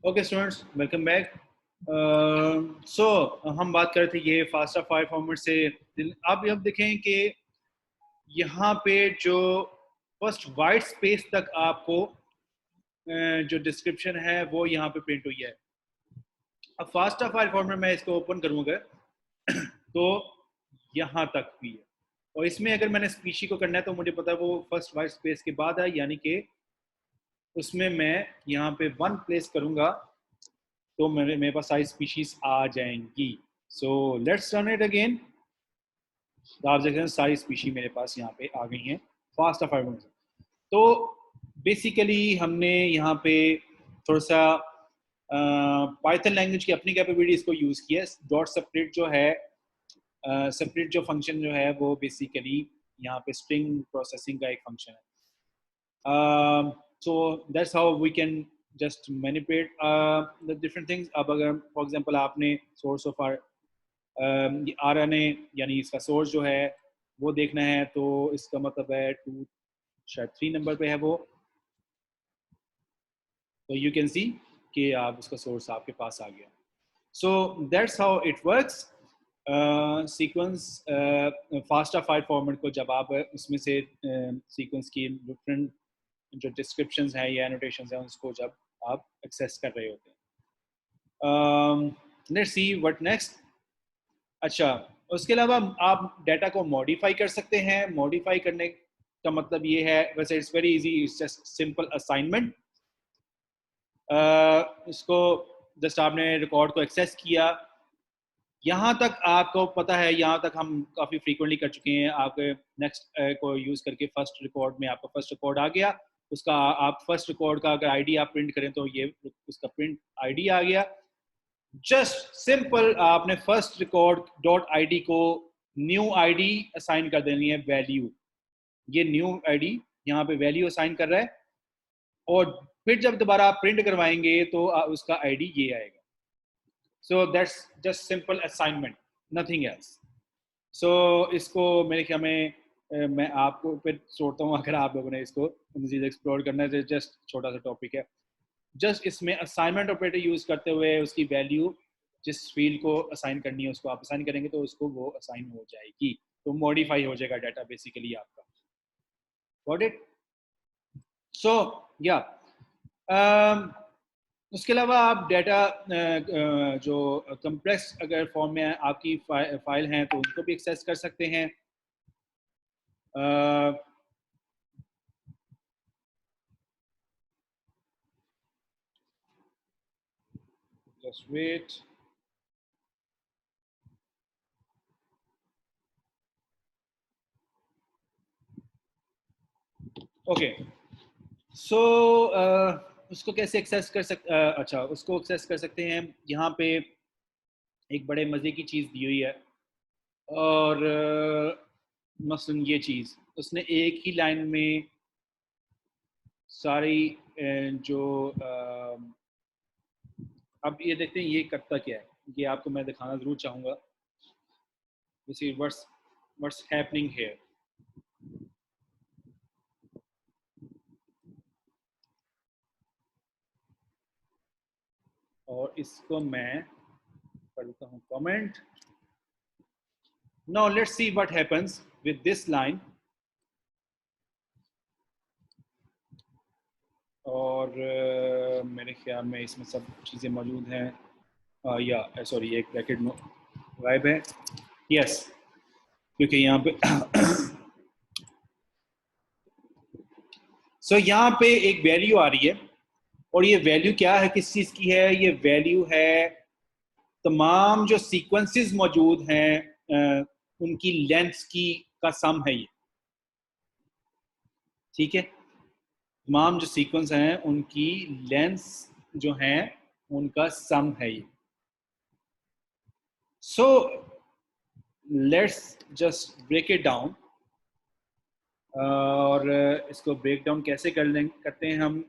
Okay students, welcome back. So हम बात कर रहे थे ये फास्टा फाइल फॉर्मेट से। अब देखें कि यहाँ पे जो फर्स्ट वाइट स्पेस तक आपको जो डिस्क्रिप्शन है वो यहाँ पे प्रिंट हुई है। अब फास्टा फाइल फॉर्मेट मैं इसको ओपन करूँगा तो यहाँ तक भी है, और इसमें अगर मैंने स्पीशी को करना है तो मुझे पता है वो फर्स्ट वाइट स्पेस के बाद है, यानी कि उसमें मैं यहाँ पे वन प्लेस करूँगा तो मेरे पास सारी स्पीशीज आ जाएंगी। So let's run it again. आप देख रहे हैं सारी स्पीशी मेरे पास यहाँ पे आ गई हैं फास्ट फाइव से। तो बेसिकली हमने यहाँ पे थोड़ा सा पाइथन लैंग्वेज की अपनी कैपेबिलिटीज को यूज़ किया। डॉट सेपरेट जो है, सेपरेट जो फंक्शन जो है वो बेसिकली यहाँ पे स्ट्रिंग प्रोसेसिंग का एक फंक्शन है। So that's how we can just manipulate the different things. अब अगर फॉर एग्जांपल आपने सोर्स ऑफ RNA यानी इसका सोर्स जो है वो देखना है, तो इसका मतलब है 2 शायद 3 नंबर पे है वो, तो यू कैन सी कि आप उसका सोर्स आपके पास आ गया। सो that's how it works. Sequence FASTA file format को जब आप उसमें से सीक्वेंस की डिफरेंट जो डिस्क्रिप्शंस हैं या एनोटेशंस हैं उसको जब आप एक्सेस कर रहे होते हैं। Let's see what next. अच्छा, उसके अलावा आप डाटा को मॉडिफाई कर सकते हैं। मॉडिफाई करने का मतलब ये है, वैसे it's very easy, it's just simple assignment. इसको जस्ट आपने रिकॉर्ड को एक्सेस किया, यहाँ तक आपको पता है, यहाँ तक हम काफ़ी फ्रीक्वेंटली कर चुके हैं। आपके नेक्स्ट को यूज़ करके फर्स्ट रिकॉर्ड में आपका फर्स्ट रिकॉर्ड आ गया, उसका आप फर्स्ट रिकॉर्ड का अगर आईडी आप प्रिंट करें तो ये उसका प्रिंट आईडी आ गया। जस्ट सिंपल आपने फर्स्ट रिकॉर्ड डॉट आईडी को न्यू आईडी असाइन कर देनी है, वैल्यू। ये न्यू आईडी यहाँ पे वैल्यू असाइन कर रहा है, और फिर जब दोबारा आप प्रिंट करवाएंगे तो उसका आईडी ये आएगा। So that's just simple assignment, nothing else. So इसको मेरे ख्याल में मैं आपको फिर छोड़ता हूँ, अगर आप लोगों ने इसको मजीद एक्सप्लोर करना है। जस्ट छोटा सा टॉपिक है, जस्ट इसमें असाइनमेंट ऑपरेटर यूज करते हुए उसकी वैल्यू जिस फील्ड को असाइन करनी है उसको आप असाइन करेंगे तो उसको वो असाइन हो जाएगी, तो मॉडिफाई हो जाएगा डाटा बेसिकली आपका। Got it? सो या उसके अलावा आप डाटा जो कंप्रेस अगर फॉर्म में आपकी फाइल हैं तो उनको भी एक्सेस कर सकते हैं। Just wait. ओके, सो उसको कैसे एक्सेस कर अच्छा, उसको एक्सेस कर सकते हैं। यहाँ पे एक बड़े मज़े की चीज़ दी हुई है, और मसलन ये चीज़ उसने एक ही लाइन में सारी जो अब ये देखते हैं ये करता क्या है, ये आपको मैं दिखाना ज़रूर चाहूँगा। What's happening here. और इसको मैं कर देता हूँ comment. Now let's see what happens with this line. और मेरे ख्याल में इसमें सब चीज़ें मौजूद हैं। या सॉरी, एक ब्रैकेट गायब है। यस, क्योंकि यहाँ पे सो यहाँ पे एक वैल्यू आ रही है, और ये वैल्यू क्या है, किस चीज़ की है? ये वैल्यू है तमाम जो सीक्वेंसेस मौजूद हैं उनकी लेंथ्स की का सम है ये। ठीक है, तमाम जो सीक्वेंस हैं उनकी लेंथ्स जो हैं उनका सम है ये। So let's just break it down. और इसको ब्रेक डाउन कैसे करते हैं हम?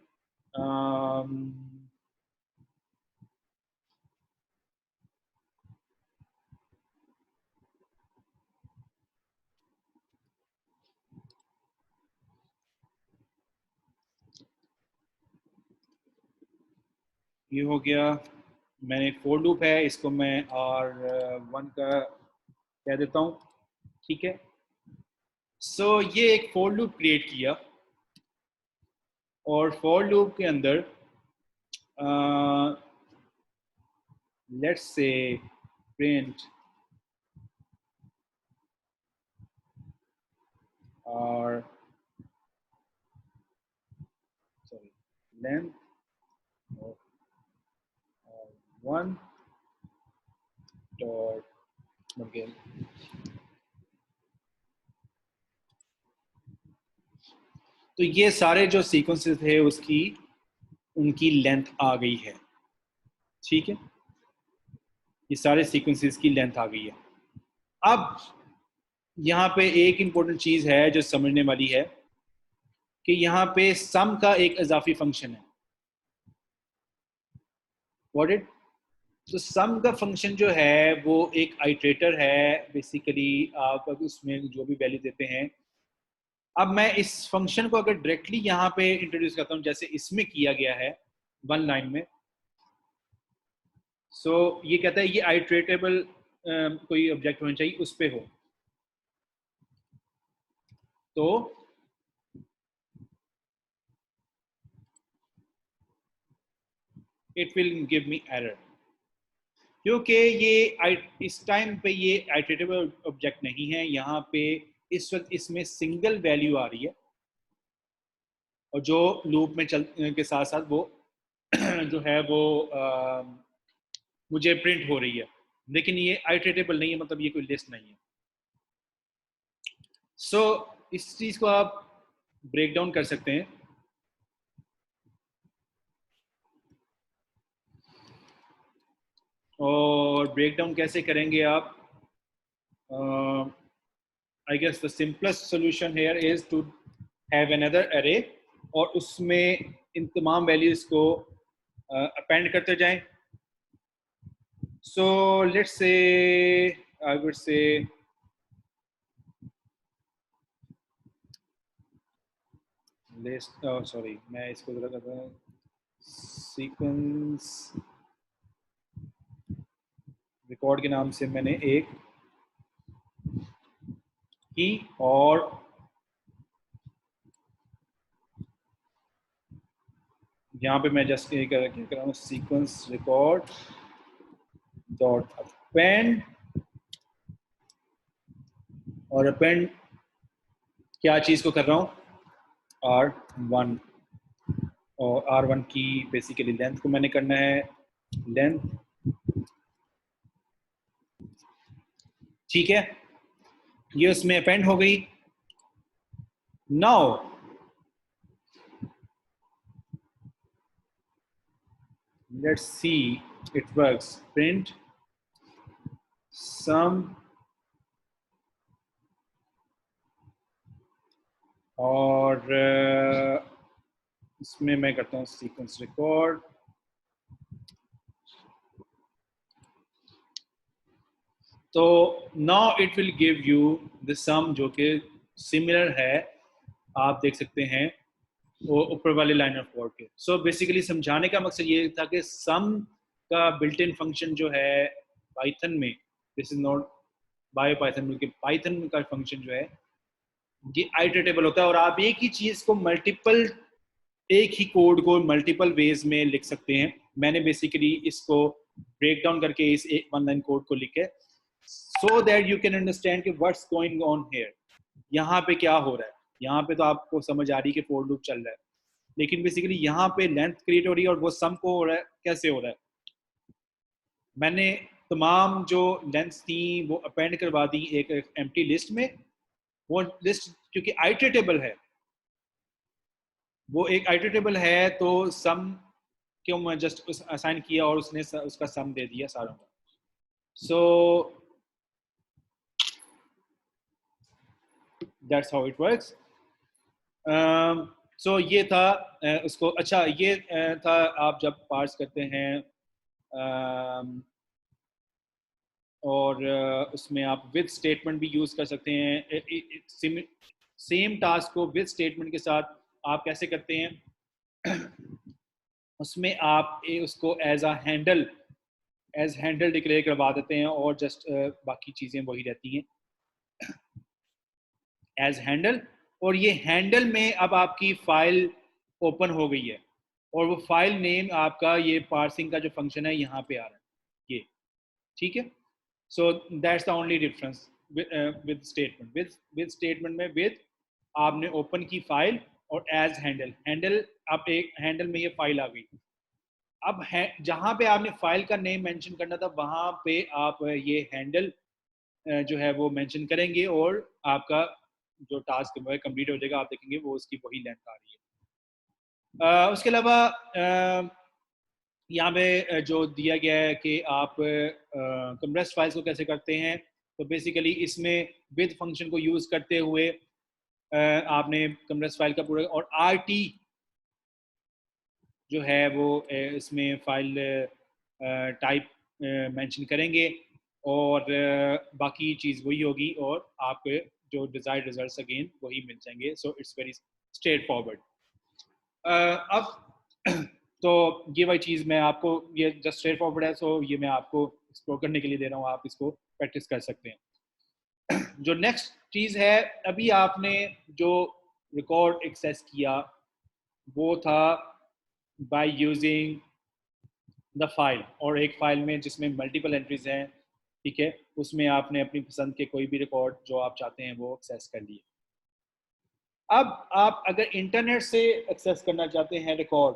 ये हो गया। मैंने एक फोर लूप है, इसको मैं R1 का कह देता हूँ, ठीक है। सो ये एक फोर लूप क्रिएट किया और फोर लूप के अंदर लेट्स से प्रिंट और sorry length of one dot again. तो ये सारे जो सीक्वेंसेस थे उसकी उनकी लेंथ आ गई है, ठीक है। ये सारे सीक्वेंसेस की लेंथ आ गई है। अब यहाँ पे एक इंपॉर्टेंट चीज है जो समझने वाली है कि यहाँ पे सम का एक इजाफी फंक्शन है। What it? तो सम का फंक्शन जो है वो एक आइट्रेटर है बेसिकली। आप अब उसमें जो भी वैल्यू देते हैं, अब मैं इस फंक्शन को अगर डायरेक्टली यहाँ पे इंट्रोड्यूस करता हूँ जैसे इसमें किया गया है वन लाइन में, सो ये कहता है ये आइट्रेटेबल कोई ऑब्जेक्ट होना चाहिए उस पे हो, तो it will give me error, क्योंकि ये इस टाइम पे ये आइट्रेटेबल ऑब्जेक्ट नहीं है। यहाँ पे इस वक्त इसमें सिंगल वैल्यू आ रही है और जो लूप में चल के साथ साथ वो जो है वो मुझे प्रिंट हो रही है, लेकिन ये आइट्रेटेबल नहीं है, मतलब ये कोई लिस्ट नहीं है। सो इस चीज को आप ब्रेक डाउन कर सकते हैं। और ब्रेक डाउन कैसे करेंगे आप? I guess the simplest solution here is to have another array और उसमें इन तमाम वैल्यूज को अपेंड करते जाएं। सो लेट्स से I would say list, sorry मैं इसको जरा करता हूँ सीक्वेंस रिकॉर्ड के नाम से मैंने एक की और यहाँ पे मैं जस्ट क्या कर रहा हूँ सीक्वेंस रिकॉर्ड डॉट अपेंड, और अपेंड क्या चीज को कर रहा हूँ? R1, और R1 की बेसिकली लेंथ को मैंने करना है लेंथ, ठीक है। ये उसमें अपेंड हो गई। Now let's see it works. Print sum और इसमें मैं करता हूँ सीक्वेंस रिकॉर्ड, तो now it will give you the sum जो कि सिमिलर है, आप देख सकते हैं वो ऊपर वाले लाइन ऑफ कोड के। सो बेसिकली समझाने का मकसद ये था कि सम का बिल्ट इन फंक्शन जो है पाइथन में, this is not bio Python बल्कि पाइथन का फंक्शन जो है ये आइटरेटेबल होता है और आप एक ही चीज को मल्टीपल, एक ही कोड को मल्टीपल वेज में लिख सकते हैं। मैंने बेसिकली इसको ब्रेक डाउन करके इस एक वन लाइन कोड को लिखे so that you can understand कि व्हाट्स गोइंग ऑन हियर, यहाँ पे क्या हो रहा है। यहाँ पे तो आपको समझ आ रही है कि फोर लूप चल रहा है, लेकिन बेसिकली यहाँ पे लेंथ क्रिएट हो रही है और वो सम को हो रहा है। कैसे हो रहा है? मैंने तमाम जो लेंथ्स थी वो अपेंड करवा दी एक एम्प्टी लिस्ट में। वो लिस्ट क्योंकि आइटरेटेबल है, वो एक आइटरेटेबल है तो सम क्यों मैं जस्ट असाइन किया और उसने उसका सम दे दिया सारों का। So that's how it works. So ये था उसको। अच्छा ये था आप जब पार्स करते हैं और उसमें आप विद स्टेटमेंट भी यूज कर सकते हैं। सेम टास्क को विद स्टेटमेंट के साथ आप कैसे करते हैं उसमें आप उसको एज हैंडल डिक्लेयर करवा देते हैं और जस्ट बाकी चीज़ें वही रहती हैं एज हैंडल। और ये हैंडल में अब आपकी फाइल ओपन हो गई है और वो फाइल नेम आपका ये पार्सिंग का जो फंक्शन है यहाँ पे आ रहा है ये, ठीक है। So that's the only difference with statement. With statement में विद आपने ओपन की फाइल और एज हैंडल आप एक हैंडल में ये फाइल आ गई। अब है जहाँ पे आपने फाइल का नेम मेंशन करना था वहाँ पे आप ये हैंडल जो है वो मेंशन करेंगे और आपका जो टास्क है कंप्लीट हो जाएगा। आप देखेंगे वो उसकी वही लेंथ आ रही है। उसके अलावा यहाँ पे जो दिया गया है कि आप कंप्रेस्ड फाइल्स को कैसे करते हैं, तो बेसिकली इसमें विद फंक्शन को यूज़ करते हुए आपने कंप्रेस्ड फाइल का पूरा और आरटी जो है वो इसमें फाइल टाइप मेंशन करेंगे और बाकी चीज़ वही होगी और आपके जो डिज़ायर्ड रिजल्ट्स अगेन वही मिल जाएंगे। So it's very straight forward. अब तो ये वही चीज़ मैं आपको, ये जस्ट स्ट्रेट फॉरवर्ड है, सो ये मैं आपको एक्सप्लोर करने के लिए दे रहा हूँ, आप इसको प्रैक्टिस कर सकते हैं। जो नेक्स्ट चीज़ है, अभी आपने जो रिकॉर्ड एक्सेस किया वो था बाय यूजिंग द फाइल, और एक फाइल में जिसमें मल्टीपल एंट्रीज हैं, ठीक है, उसमें आपने अपनी पसंद के कोई भी रिकॉर्ड जो आप चाहते हैं वो एक्सेस कर लिए। अब आप अगर इंटरनेट से एक्सेस करना चाहते हैं रिकॉर्ड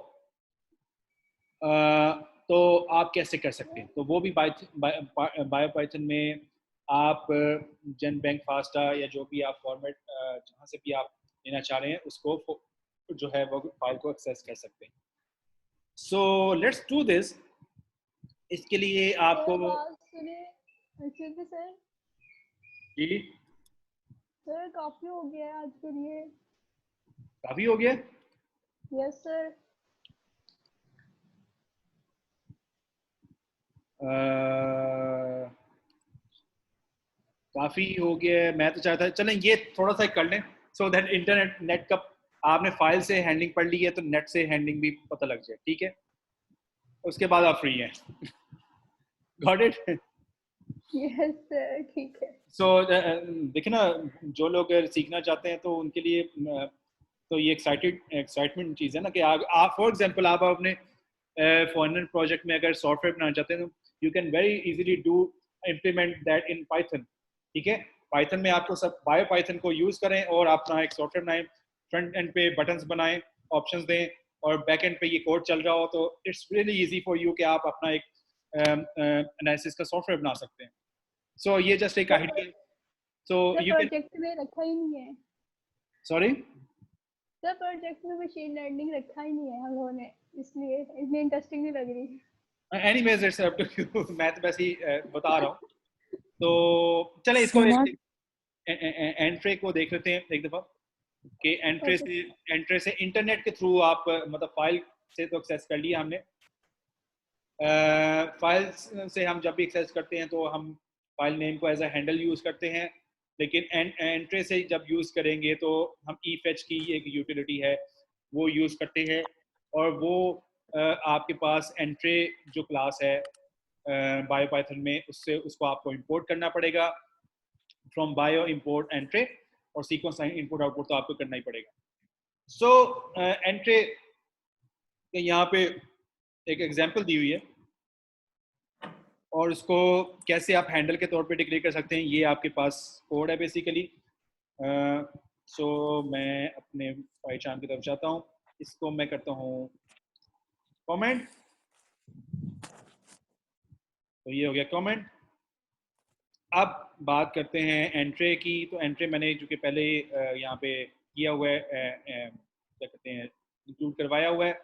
तो आप कैसे कर सकते हैं, तो वो भी बायो पाइथन में आप जन बैंक फास्टा या जो भी आप फॉर्मेट जहाँ से भी आप लेना चाह रहे हैं उसको जो है वो फाइल को एक्सेस कर सकते हैं। So let's do this. इसके लिए आपको सर जी सर काफी हो गया है आज के लिए। काफी हो गया। Yes sir. काफी हो गया है। मैं तो चाहता चलें ये थोड़ा सा कर लें सो दैट इंटरनेट नेट का आपने फाइल से हैंडलिंग पढ़ ली है तो नेट से हैंडलिंग भी पता लग जाए, ठीक है, उसके बाद आप फ्री हैं। Got it. यस सर ठीक है। सो देखिए ना, जो लोग सीखना चाहते हैं तो उनके लिए तो ये एक्साइटमेंट चीज़ है ना कि आप फॉर एग्जांपल आप अपने फॉरनर प्रोजेक्ट में अगर सॉफ्टवेयर बनाना चाहते हैं तो you can very easily do implement that in Python, ठीक है। पाइथन में आपको सब बायो पाइथन को यूज़ करें और अपना एक सॉफ्टवेयर बनाएं, फ्रंट एंड पे बटन्स बनाएं, ऑप्शंस दें और बैक एंड पे ये कोड चल रहा हो, तो it's really easy for you कि आप अपना एक एनालिसिस का सॉफ्टवेयर बना सकते हैं। सो ये जस्ट एक idea. So sir you can, project में रखा ही नहीं है। सॉरी सर प्रोजेक्ट में मशीन लर्निंग रखा ही नहीं है हम लोगों ने, इसलिए इतनी इंटरेस्टिंग नहीं लग रही। Anyways it's up to you. मैं तो वैसे ही बता रहा हूँ। तो चलें इसको सुना। एंट्रे को देख लेते हैं एक दफ़ा कि ओके। एंट्रे से इंटरनेट के थ्रू आप मतलब फाइल से तो एक्सेस कर लिया हमने। फाइल्स से हम जब भी एक्सेस करते हैं तो हम फाइल नेम को एज अ हैंडल यूज़ करते हैं, लेकिन एंट्रे से जब यूज़ करेंगे तो हम ई फैच की एक यूटिलिटी है वो यूज़ करते हैं और वो आपके पास एंट्रे जो क्लास है बायो पाइथन में उससे उसको आपको इंपोर्ट करना पड़ेगा फ्रॉम बायो इंपोर्ट एंट्रे, और सीक्वेंस इनपुट आउटपुट तो आपको करना ही पड़ेगा। सो एंट्रे यहाँ पे एक एग्जांपल दी हुई है और उसको कैसे आप हैंडल के तौर पे डिक्लेयर कर सकते हैं, ये आपके पास कोड है बेसिकली। सो मैं अपने पहचान की तरफ जाता हूँ, इसको मैं करता हूँ कमेंट, तो ये हो गया कमेंट। अब बात करते हैं एंट्रे की, तो एंट्रे मैंने जो कि पहले यहाँ पे किया हुआ है, क्या कहते हैं, इंक्लूड करवाया हुआ है।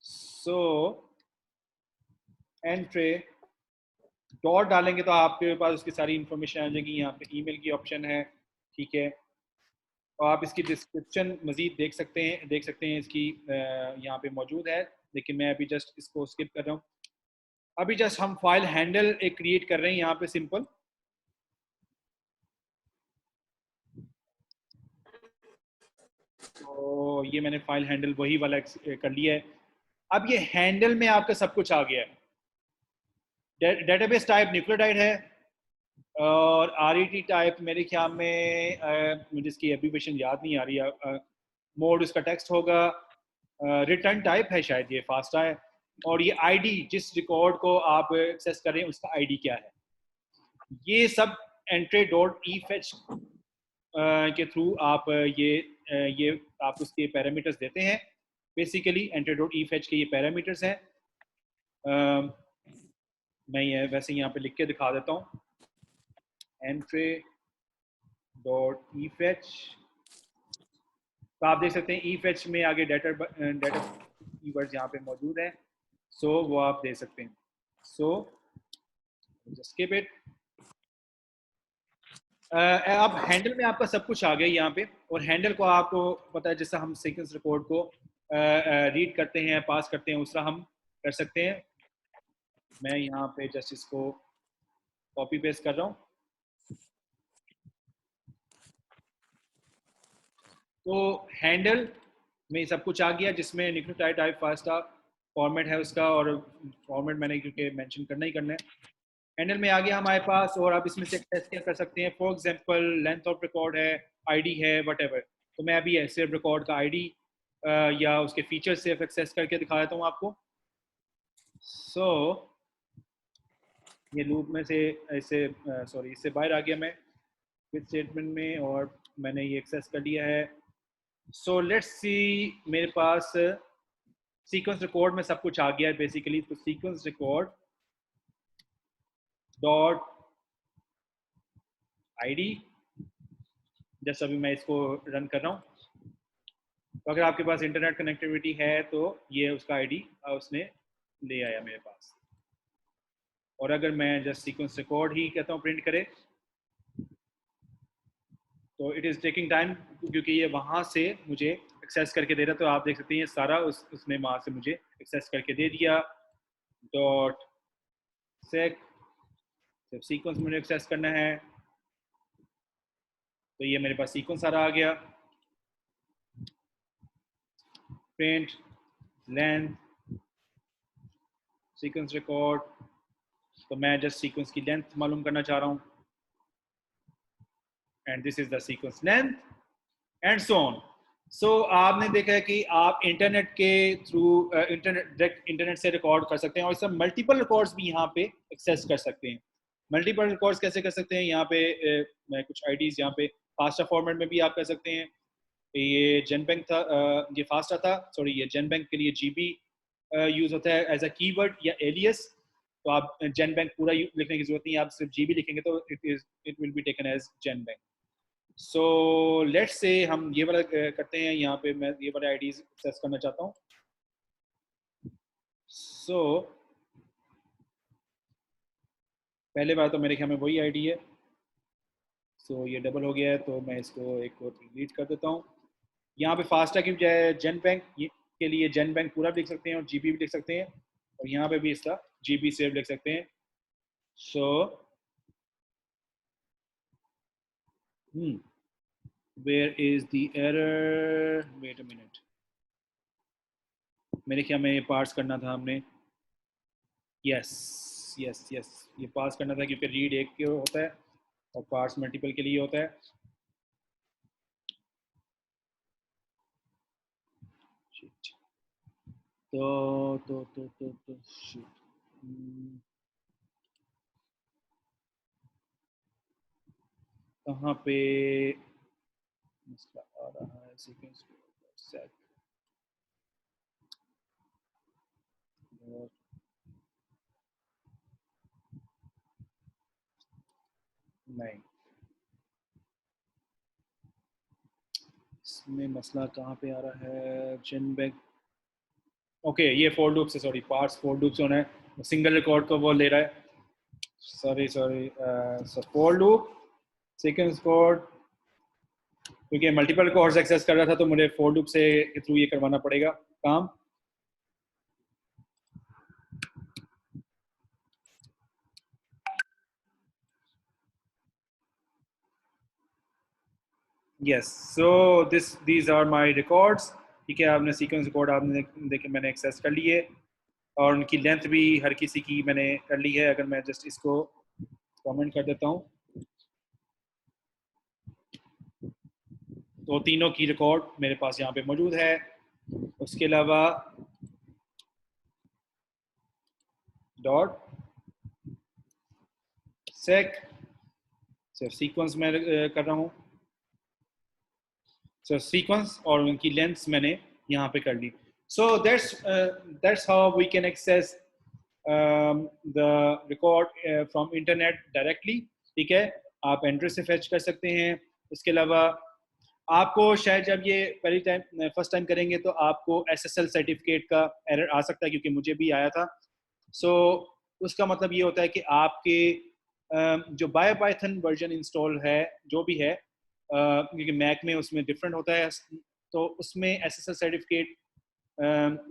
सो एंट्रे डॉट डालेंगे तो आपके पास उसकी सारी इंफॉर्मेशन आ जाएगी। यहाँ पे ईमेल की ऑप्शन है, ठीक है, और आप इसकी डिस्क्रिप्शन मज़ीद देख सकते हैं इसकी यहाँ पे मौजूद है, लेकिन मैं अभी जस्ट इसको स्किप कर रहा हूँ। अभी जस्ट हम फाइल हैंडल एक क्रिएट कर रहे हैं यहाँ पे सिंपल। तो ये मैंने फाइल हैंडल वही वाला कर लिया है। अब ये हैंडल में आपका सब कुछ आ गया है। डेटाबेस टाइप न्यूक्लियोटाइड है और आरईटी टाइप मेरे ख्याल में मुझे इसकी एब्रीविएशन याद नहीं आ रही है। मोड उसका टेक्स्ट होगा। रिटर्न टाइप है शायद ये फास्टा है। और ये आईडी जिस रिकॉर्ड को आप एक्सेस कर रहे हैं उसका आईडी क्या है, ये सब एंट्री डॉट ई फैच के थ्रू आप ये आप उसके पैरामीटर्स देते हैं। Basically entry dot E fetch के ये पैरामीटर्स हैं। मैं ये वैसे यहाँ पे लिख के दिखा देता हूँ। एंट्री डॉट ई फैच, तो आप देख सकते हैं ई फैच में आगे डाटा कीवर्ड्स यहाँ पे मौजूद हैं, सो वो आप दे सकते हैं। So just skip it. अब हैंडल में आपका सब कुछ आ गया यहाँ पे, और हैंडल को आपको पता है जैसा हम सीक्वेंस रिकॉर्ड को रीड करते हैं, पास करते हैं, उसका हम कर सकते हैं। मैं यहाँ पे जस्ट इसको कॉपी पेस्ट कर रहा हूँ। तो हैंडल में सब कुछ आ गया जिसमें न्यूक्लियोटाइड टाइप फास्टा फॉर्मेट है उसका, और फॉर्मेट मैंने क्योंकि मेंशन करना ही करना है। हैंडल में आ गया हमारे पास, और आप इसमें से टेस्ट क्या कर सकते हैं। For example length of record है, आईडी है, व्हाटएवर। तो मैं अभी सिर्फ रिकॉर्ड का आईडी या उसके फीचर्स सिर्फ एक्सेस करके दिखा देता हूँ आपको। सो ये लूप में से ऐसे सॉरी इससे बाहर आ गया मैं विद स्टेटमेंट में, और मैंने ये एक्सेस कर लिया है। सो लेट्स सी, मेरे पास सीक्वेंस रिकॉर्ड में सब कुछ आ गया है बेसिकली। तो सीक्वेंस रिकॉर्ड डॉट आईडी, जैसे अभी मैं इसको रन कर रहा हूँ। तो अगर आपके पास इंटरनेट कनेक्टिविटी है तो ये उसका आईडी उसने ले आया मेरे पास। और अगर मैं जस्ट सीक्वेंस रिकॉर्ड ही कहता हूँ प्रिंट करे, तो इट इज़ टेकिंग टाइम क्योंकि ये वहाँ से मुझे एक्सेस करके दे रहा है। तो आप देख सकते हैं ये सारा उसने वहाँ से मुझे एक्सेस करके दे दिया। डॉट सेक, सिर्फ सीक्वेंस मुझे एक्सेस करना है, तो ये मेरे पास सीक्वेंस सारा आ गया। प्रिंट लेंथ सीक्वेंस रिकॉर्ड, तो मैं जस्ट सीक्वेंस की लेंथ मालूम करना चाह रहा हूँ, and this is the sequence length and so on. So आपने देखा है कि आप इंटरनेट के थ्रू डायरेक्ट इंटरनेट से रिकॉर्ड कर सकते हैं, और सब मल्टीपल रिकॉर्ड्स भी यहाँ पे एक्सेस कर सकते हैं। मल्टीपल रिकॉर्ड्स कैसे कर सकते हैं, यहाँ पे मैं कुछ आईडीज यहाँ पे फास्टा फॉर्मेट में भी आप कर सकते हैं। ये जेनबैंक था, ये फास्टा था, सॉरी ये जेनबैंक के लिए जीबी यूज होता है एज अ कीवर्ड या एलियस। तो आप जेनबैंक पूरा लिखने की जरूरत नहीं है, आप सिर्फ जीबी लिखेंगे तो it will be taken as GenBank. So let's say हम ये वाला करते हैं, यहाँ पे मैं ये वाला आईडीज एक्सेस करना चाहता हूँ। सो पहले बार तो मेरे ख्याल में वही आईडी है। सो ये डबल हो गया है, तो मैं इसको एक और डिलीट कर देता हूँ। यहाँ पे फास्टा की बजाय जेन बैंक के लिए जेन बैंक पूरा भी लिख सकते हैं और जीबी भी लिख सकते हैं, और यहाँ पे भी इसका जीबी सेव लिख सकते हैं। So where is the error, wait a minute, मेरे ख्याल में ये पार्स करना था हमने। यस यस यस, ये पास करना था क्योंकि रीड एक के होता है और पार्स मल्टीपल के लिए होता है। तो कहाँ पे मसला आ रहा है, सीक्वेंस सेट नहीं, इसमें मसला कहाँ पे आ रहा है। जेन बैंक, ओके ये फोर लूप से, सॉरी पार्ट्स फोर लूप से होना है, सिंगल रिकॉर्ड को वो ले रहा है। Sorry sorry, for loop sequence code, क्योंकि मल्टीपल कोड्स एक्सेस कर रहा था तो मुझे फोर लूप से के थ्रू ये करवाना पड़ेगा काम। Yes, so these are my records. ठीक है, आपने सीक्वेंस रिकॉर्ड आपने देखे मैंने एक्सेस कर लिए और उनकी लेंथ भी हर किसी की मैंने कर ली है। अगर मैं जस्ट इसको कमेंट कर देता हूँ तो तीनों की रिकॉर्ड मेरे पास यहाँ पे मौजूद है। उसके अलावा डॉट सेक सिर्फ सीक्वेंस में कर रहा हूँ, सो सीक्वेंस और उनकी लेंथ्स मैंने यहाँ पे कर ली। So that's how we can access the record from internet directly. ठीक है, आप एंड्रॉइड से फेच कर सकते हैं। उसके अलावा आपको शायद जब ये पहली टाइम फर्स्ट टाइम करेंगे तो आपको SSL सर्टिफिकेट का एरर आ सकता है, क्योंकि मुझे भी आया था। सो उसका मतलब ये होता है कि आपके जो बायोपाइथन वर्जन इंस्टॉल है जो भी है, क्योंकि मैक में उसमें डिफरेंट होता है, तो उसमें SSL सर्टिफिकेट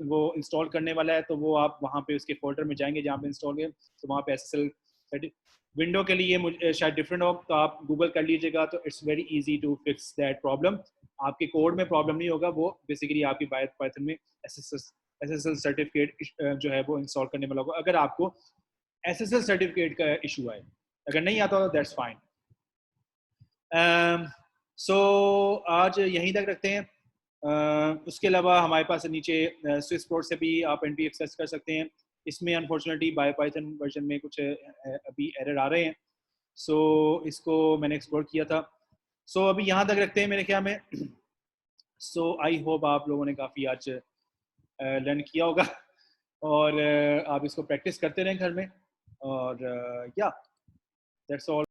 वो इंस्टॉल करने वाला है। तो वो आप वहाँ पे उसके फोल्डर में जाएंगे जहाँ पे इंस्टॉल है, तो वहाँ पे SSL विंडो के लिए मुझे शायद डिफरेंट हो, तो आप गूगल कर लीजिएगा। तो it's very easy to fix that problem. आपके कोड में प्रॉब्लम नहीं होगा, वो बेसिकली आपकी पाइथन में SSL सर्टिफिकेट जो है वो इंस्टॉल करने वाला होगा, अगर आपको SSL सर्टिफिकेट का इशू आए। अगर नहीं आता तो दैट्स फाइन। सो आज यहीं तक रखते हैं। उसके अलावा हमारे पास नीचे स्विस पोर्ट से भी आप एंट्री एक्सेस कर सकते हैं। इसमें अनफॉर्चुनेटली बायोपाइथन वर्जन में कुछ अभी एरर आ रहे हैं। सो इसको मैंने एक्सप्लोर किया था। सो अभी यहाँ तक रखते हैं मेरे ख्याल में। सो आई होप आप लोगों ने काफ़ी आज लर्न किया होगा और आप इसको प्रैक्टिस करते रहें घर में। और या दैट्स ऑल।